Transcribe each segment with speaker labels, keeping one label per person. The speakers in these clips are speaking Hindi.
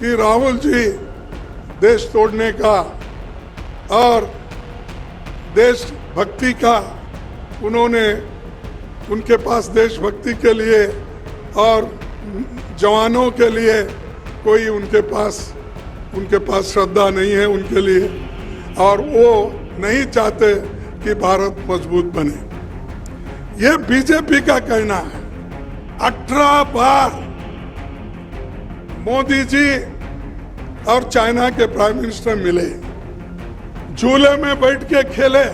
Speaker 1: कि राहुल जी देश तोड़ने का और देशभक्ति का उनके पास देशभक्ति के लिए और जवानों के लिए कोई उनके पास श्रद्धा नहीं है उनके लिए, और वो नहीं चाहते कि भारत मजबूत बने। ये बीजेपी का कहना है। 18 बार मोदी जी और चाइना के प्राइम मिनिस्टर मिले, झूले में बैठ के खेले,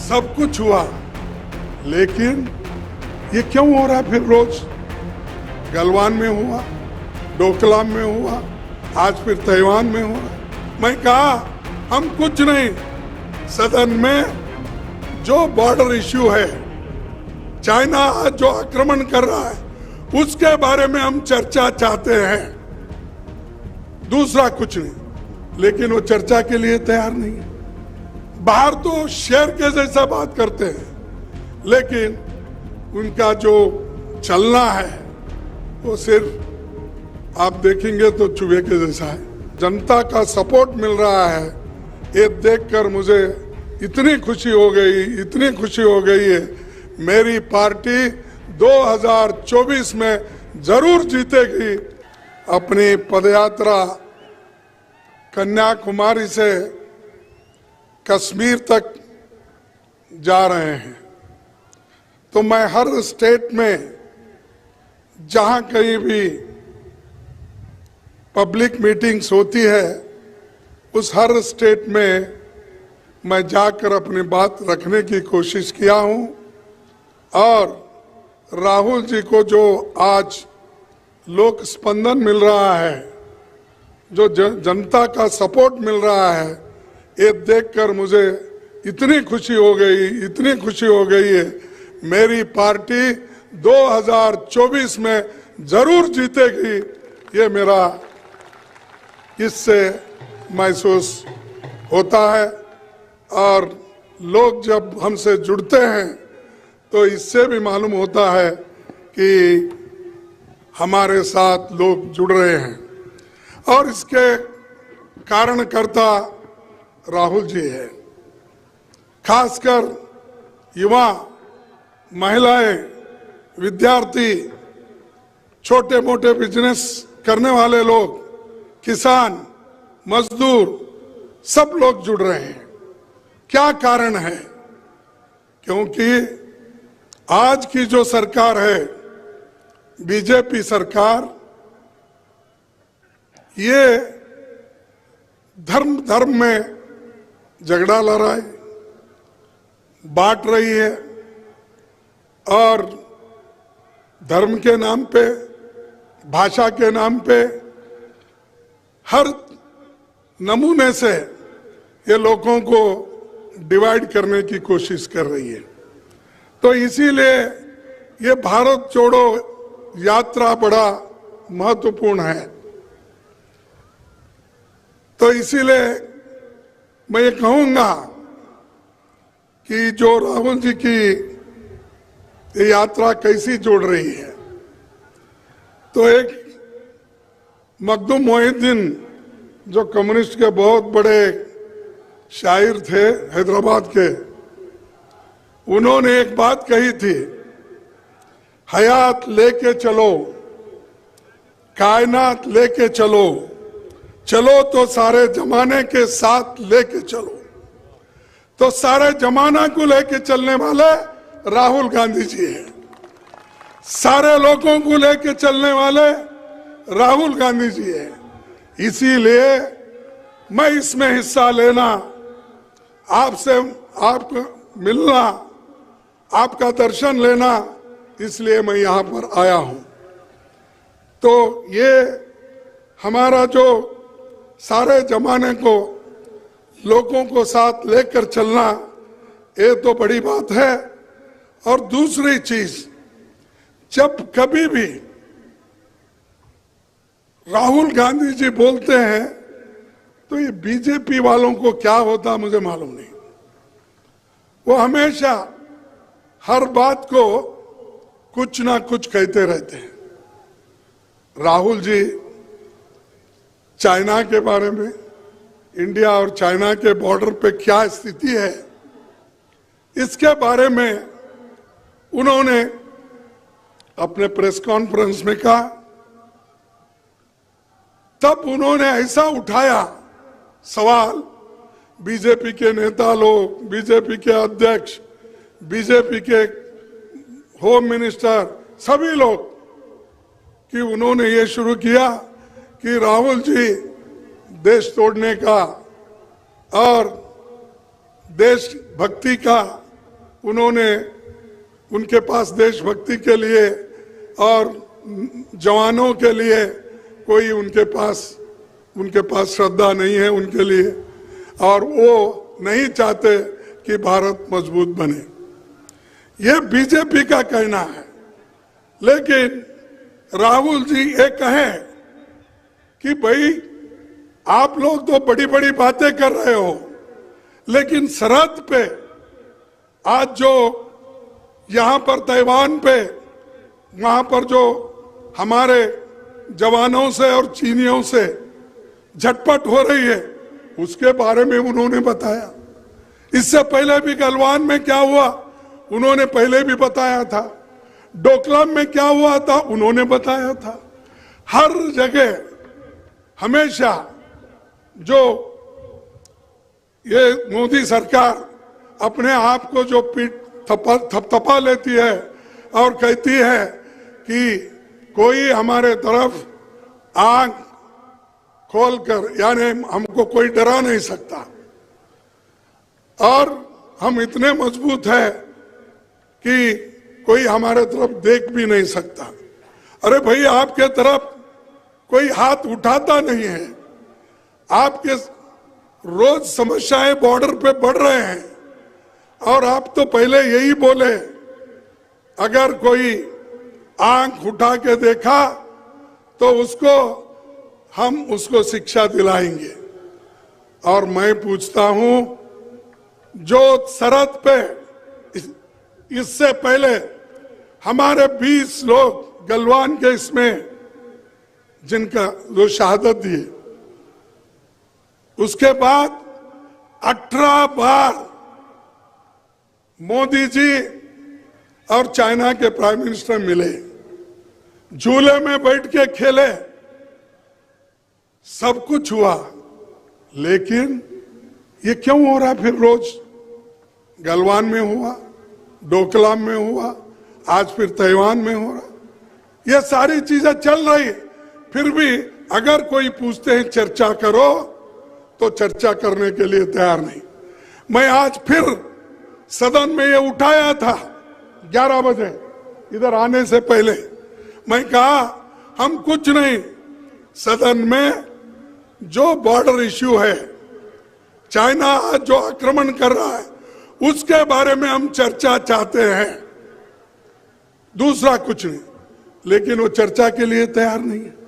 Speaker 1: सब कुछ हुआ, लेकिन ये क्यों हो रहा फिर रोज? गलवान में हुआ, डोकलाम में हुआ, आज फिर ताइवान में हुआ। मैं कहा हम कुछ नहीं, सदन में जो बॉर्डर इश्यू है, चाइना आज जो आक्रमण कर रहा है उसके बारे में हम चर्चा चाहते हैं, दूसरा कुछ नहीं। लेकिन वो चर्चा के लिए तैयार नहीं है। बाहर तो शेर के जैसा बात करते हैं, लेकिन उनका जो चलना है वो सिर्फ आप देखेंगे तो चूहे के जैसा है। जनता का सपोर्ट मिल रहा है, ये देखकर मुझे इतनी खुशी हो गई है। मेरी पार्टी 2024 में जरूर जीतेगी। अपनी पदयात्रा कन्याकुमारी से कश्मीर तक जा रहे हैं, तो मैं हर स्टेट में जहां कहीं भी पब्लिक मीटिंग्स होती है, उस हर स्टेट में मैं जाकर अपनी बात रखने की कोशिश किया हूं। और राहुल जी को जो आज लोक स्पंदन मिल रहा है, जो जनता का सपोर्ट मिल रहा है, ये देखकर मुझे इतनी खुशी हो गई है। मेरी पार्टी 2024 में जरूर जीतेगी, ये मेरा इससे महसूस होता है। और लोग जब हमसे जुड़ते हैं तो इससे भी मालूम होता है कि हमारे साथ लोग जुड़ रहे हैं, और इसके कारणकर्ता राहुल जी है। खासकर युवा, महिलाएं, विद्यार्थी, छोटे मोटे बिजनेस करने वाले लोग, किसान, मजदूर, सब लोग जुड़ रहे हैं। क्या कारण है? क्योंकि आज की जो सरकार है, बीजेपी सरकार, ये धर्म में झगड़ा लड़ा है, बांट रही है, और धर्म के नाम पे, भाषा के नाम पे, हर नमूने से ये लोगों को डिवाइड करने की कोशिश कर रही है। तो इसीलिए ये भारत जोड़ो यात्रा बड़ा महत्वपूर्ण है। तो इसीलिए मैं ये कहूंगा कि जो राहुल जी की ये यात्रा कैसी जोड़ रही है, तो एक मखदूम मोहिउद्दीन जो कम्युनिस्ट के बहुत बड़े शायर थे हैदराबाद के, उन्होंने एक बात कही थी, हयात लेके चलो, कायनात लेके चलो, चलो तो सारे जमाने के साथ लेके चलो। तो सारे जमाना को लेके चलने वाले राहुल गांधी जी हैं, सारे लोगों को लेके चलने वाले राहुल गांधी जी हैं। इसीलिए मैं इसमें हिस्सा लेना, आपसे आपको मिलना, आपका दर्शन लेना, इसलिए मैं यहाँ पर आया हूँ। तो ये हमारा जो सारे जमाने को लोगों को साथ लेकर चलना, ये तो बड़ी बात है। और दूसरी चीज, जब कभी भी राहुल गांधी जी बोलते हैं तो ये बीजेपी वालों को क्या होता मुझे मालूम नहीं। वो हमेशा हर बात को कुछ ना कुछ कहते रहते हैं। राहुल जी चाइना के बारे में, इंडिया और चाइना के बॉर्डर पे क्या स्थिति है, इसके बारे में उन्होंने अपने प्रेस कॉन्फ्रेंस में कहा। तब उन्होंने ऐसा उठाया सवाल, बीजेपी के नेता लोग, बीजेपी के अध्यक्ष, बीजेपी के होम मिनिस्टर, सभी लोग, कि उन्होंने ये शुरू किया कि राहुल जी देश तोड़ने का और देशभक्ति का, उन्होंने उनके पास देशभक्ति के लिए और जवानों के लिए कोई उनके पास श्रद्धा नहीं है उनके लिए, और वो नहीं चाहते कि भारत मजबूत बने। ये बीजेपी का कहना है। लेकिन राहुल जी ये कहें कि भाई आप लोग तो बड़ी बड़ी बातें कर रहे हो, लेकिन सरहद पे आज जो यहाँ पर ताइवान पे वहाँ पर जो हमारे जवानों से और चीनियों से झटपट हो रही है, उसके बारे में उन्होंने बताया। इससे पहले भी गलवान में क्या हुआ उन्होंने पहले भी बताया था, डोकलाम में क्या हुआ था उन्होंने बताया था। हर जगह हमेशा जो ये मोदी सरकार अपने आप को जो पीठ थपथपा लेती है और कहती है कि कोई हमारे तरफ आंख खोलकर, यानी हमको कोई डरा नहीं सकता और हम इतने मजबूत हैं कि कोई हमारे तरफ देख भी नहीं सकता। अरे भाई, आपके तरफ कोई हाथ उठाता नहीं है। आपके रोज समस्याएं बॉर्डर पे बढ़ रहे हैं और आप तो पहले यही बोले, अगर कोई आंख उठा के देखा तो हम उसको शिक्षा दिलाएंगे। और मैं पूछता हूं, जो सरहद पे इससे पहले हमारे 20 लोग गलवान के इसमें जिनका जो शहादत दिए, उसके बाद 18 बार मोदी जी और चाइना के प्राइम मिनिस्टर मिले, झूले में बैठ के खेले, सब कुछ हुआ। लेकिन ये क्यों हो रहा फिर रोज? गलवान में हुआ, डोकलाम में हुआ, आज फिर ताइवान में हो रहा। ये सारी चीजें चल रही, फिर भी अगर कोई पूछते हैं चर्चा करो तो चर्चा करने के लिए तैयार नहीं। मैं आज फिर सदन में ये उठाया था 11 बजे इधर आने से पहले। मैं कहा हम कुछ नहीं, सदन में जो बॉर्डर इश्यू है, चाइना आज जो आक्रमण कर रहा है, उसके बारे में हम चर्चा चाहते हैं, दूसरा कुछ नहीं। लेकिन वो चर्चा के लिए तैयार नहीं है।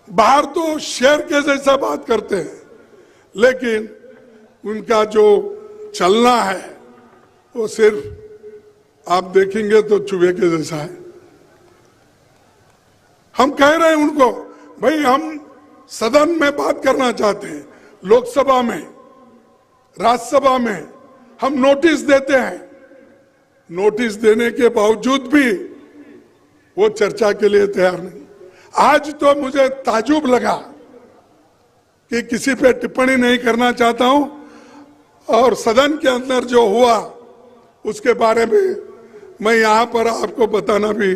Speaker 1: बाहर तो शेर के जैसा बात करते हैं, लेकिन उनका जो चलना है वो सिर्फ आप देखेंगे तो चूहे के जैसा है। हम कह रहे हैं उनको, भाई हम सदन में बात करना चाहते हैं, लोकसभा में, राज्यसभा में हम नोटिस देते हैं, नोटिस देने के बावजूद भी वो चर्चा के लिए तैयार नहीं। आज तो मुझे ताजुब लगा कि किसी पे टिप्पणी नहीं करना चाहता हूं, और सदन के अंदर जो हुआ उसके बारे में मैं यहां पर आपको बताना भी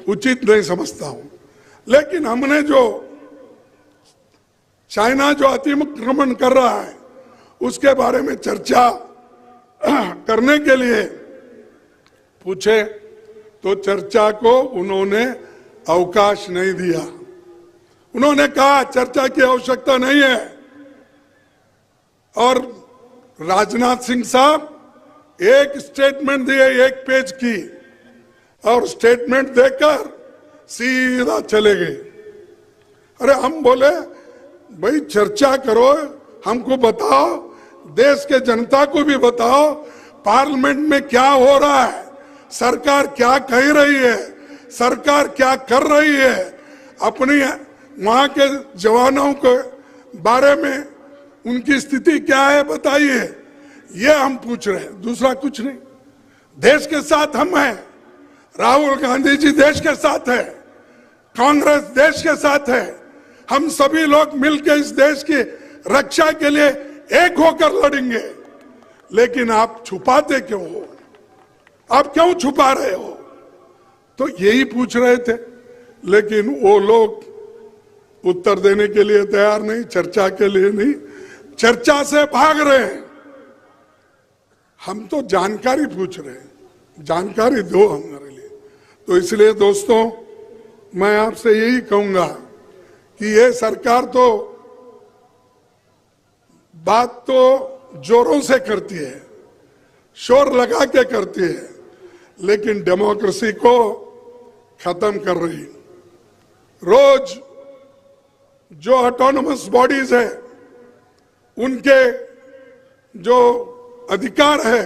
Speaker 1: उचित नहीं समझता हूं। लेकिन हमने जो चाइना जो अतिक्रमण कर रहा है उसके बारे में चर्चा करने के लिए पूछे तो चर्चा को उन्होंने अवकाश नहीं दिया। उन्होंने कहा चर्चा की आवश्यकता नहीं है। और राजनाथ सिंह साहब एक स्टेटमेंट दिए 1 पेज की, और स्टेटमेंट देकर सीधा चले गए। अरे हम बोले भाई चर्चा करो, हमको बताओ, देश के जनता को भी बताओ पार्लियामेंट में क्या हो रहा है, सरकार क्या कह रही है, सरकार क्या कर रही है, अपनी वहां के जवानों को बारे में उनकी स्थिति क्या है बताइए, ये हम पूछ रहे हैं, दूसरा कुछ नहीं। देश के साथ हम हैं, राहुल गांधी जी देश के साथ है, कांग्रेस देश के साथ है, हम सभी लोग मिलकर इस देश की रक्षा के लिए एक होकर लड़ेंगे। लेकिन आप छुपाते क्यों हो? आप क्यों छुपा रहे हो? तो यही पूछ रहे थे, लेकिन वो लोग उत्तर देने के लिए तैयार नहीं, चर्चा के लिए नहीं, चर्चा से भाग रहे हैं। हम तो जानकारी पूछ रहे हैं, जानकारी दो हमारे लिए। तो इसलिए दोस्तों, मैं आपसे यही कहूंगा कि ये सरकार तो बात तो जोरों से करती है, शोर लगा के करती है, लेकिन डेमोक्रेसी को खत्म कर रही। रोज जो ऑटोनमस बॉडीज है, उनके जो अधिकार है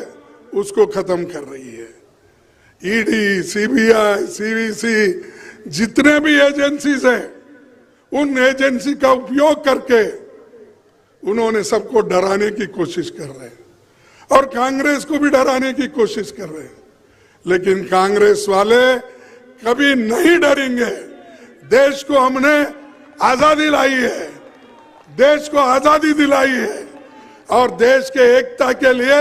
Speaker 1: उसको खत्म कर रही है। ईडी, सीबीआई, सीवीसी, जितने भी एजेंसीज हैं, उन एजेंसी का उपयोग करके उन्होंने सबको डराने की कोशिश कर रहे हैं और कांग्रेस को भी डराने की कोशिश कर रहे हैं। लेकिन कांग्रेस वाले कभी नहीं डरेंगे। देश को हमने आजादी लाई है, देश को आजादी दिलाई है और देश के एकता के लिए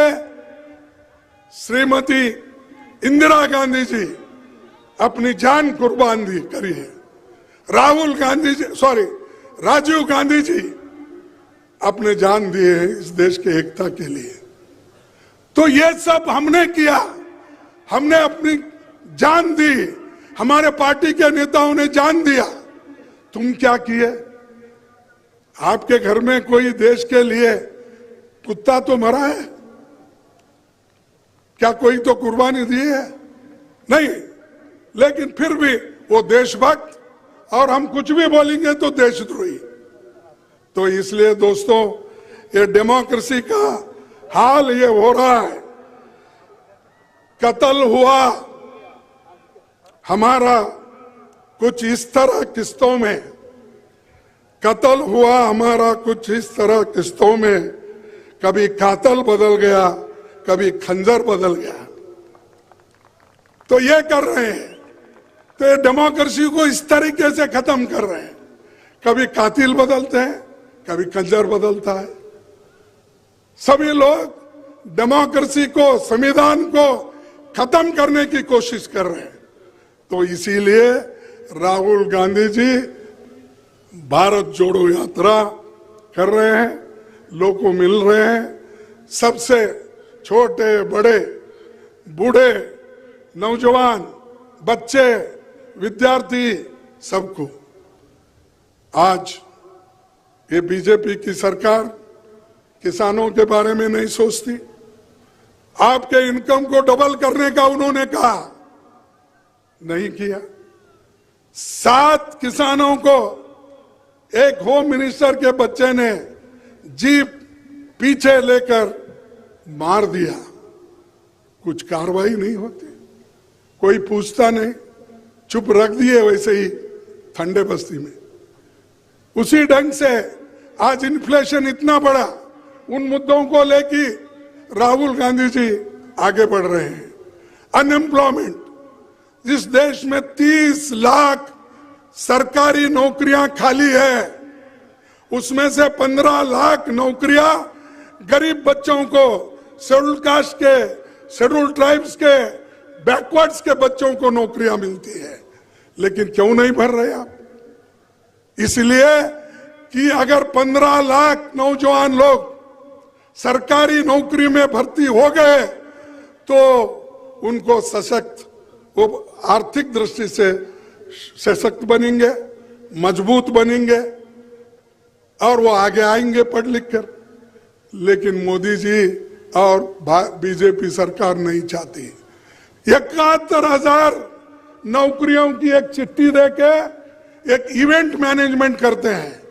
Speaker 1: श्रीमती इंदिरा गांधी जी अपनी जान कुर्बान दी करी है। राजीव गांधी जी अपने जान दिए हैं इस देश के एकता के लिए। तो ये सब हमने किया, हमने अपनी जान दी, हमारे पार्टी के नेताओं ने जान दिया। तुम क्या किए? आपके घर में कोई देश के लिए कुत्ता तो मरा है? क्या कोई तो कुर्बानी दी है? नहीं। लेकिन फिर भी वो देशभक्त, और हम कुछ भी बोलेंगे तो देशद्रोही। तो इसलिए दोस्तों, ये डेमोक्रेसी का हाल ये हो रहा है। कत्ल हुआ हमारा कुछ इस तरह किस्तों में, कत्ल हुआ हमारा कुछ इस तरह किस्तों में, कभी कातल बदल गया, कभी खंजर बदल गया। तो ये कर रहे हैं, तो ये डेमोक्रेसी को इस तरीके से खत्म कर रहे हैं। कभी कातिल बदलते हैं, कभी खंजर बदलता है। सभी लोग डेमोक्रेसी को, संविधान को खत्म करने की कोशिश कर रहे हैं। तो इसीलिए राहुल गांधी जी भारत जोड़ो यात्रा कर रहे हैं, लोगों को मिल रहे हैं, सबसे छोटे बड़े, बूढ़े, नौजवान, बच्चे, विद्यार्थी, सबको। आज ये बीजेपी की सरकार किसानों के बारे में नहीं सोचती। आपके इनकम को डबल करने का उन्होंने कहा, नहीं किया। 7 किसानों को एक होम मिनिस्टर के बच्चे ने जीप पीछे लेकर मार दिया, कुछ कार्रवाई नहीं होती, कोई पूछता नहीं, चुप रख दिए वैसे ही ठंडे बस्ती में। उसी ढंग से आज इन्फ्लेशन इतना बड़ा, उन मुद्दों को लेके राहुल गांधी जी आगे बढ़ रहे हैं। अनएम्प्लॉयमेंट, जिस देश में 30 लाख सरकारी नौकरियां खाली है, उसमें से 15 लाख नौकरियां गरीब बच्चों को, शेड्यूल कास्ट के, शेड्यूल ट्राइब्स के, बैकवर्ड्स के बच्चों को नौकरियां मिलती है। लेकिन क्यों नहीं भर रहे आप? इसलिए कि अगर 15 लाख नौजवान लोग सरकारी नौकरी में भर्ती हो गए तो उनको सशक्त, वो आर्थिक दृष्टि से सशक्त बनेंगे, मजबूत बनेंगे और वो आगे आएंगे पढ़ लिख कर। लेकिन मोदी जी और बीजेपी सरकार नहीं चाहती। 71,000 नौकरियों की एक चिट्ठी देके एक इवेंट मैनेजमेंट करते हैं,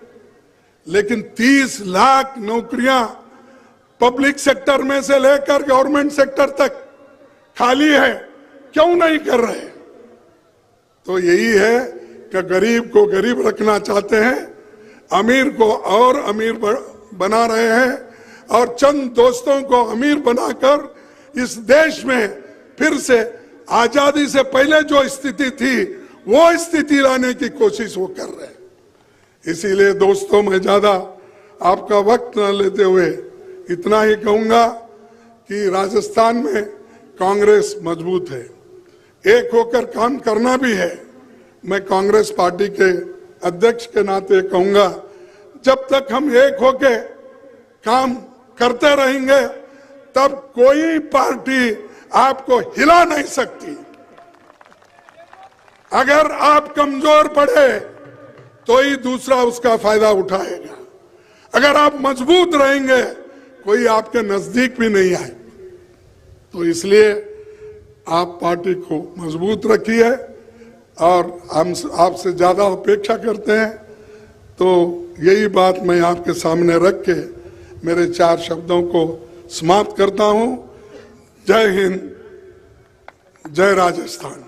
Speaker 1: लेकिन 30 लाख नौकरियां पब्लिक सेक्टर में से लेकर गवर्नमेंट सेक्टर तक खाली है, क्यों नहीं कर रहे? तो यही है कि गरीब को गरीब रखना चाहते हैं, अमीर को और अमीर बना रहे हैं और चंद दोस्तों को अमीर बनाकर इस देश में फिर से आजादी से पहले जो स्थिति थी वो स्थिति लाने की कोशिश वो कर रहे हैं। इसीलिए दोस्तों, मैं ज्यादा आपका वक्त न लेते हुए इतना ही कहूंगा कि राजस्थान में कांग्रेस मजबूत है, एक होकर काम करना भी है। मैं कांग्रेस पार्टी के अध्यक्ष के नाते कहूंगा, जब तक हम एक होके काम करते रहेंगे तब कोई पार्टी आपको हिला नहीं सकती। अगर आप कमजोर पड़े तो ही दूसरा उसका फायदा उठाएगा। अगर आप मजबूत रहेंगे कोई आपके नजदीक भी नहीं आए। तो इसलिए आप पार्टी को मजबूत रखिए और हम आपसे ज्यादा अपेक्षा करते हैं। तो यही बात मैं आपके सामने रख के मेरे 4 शब्दों को समाप्त करता हूं। जय हिंद, जय राजस्थान।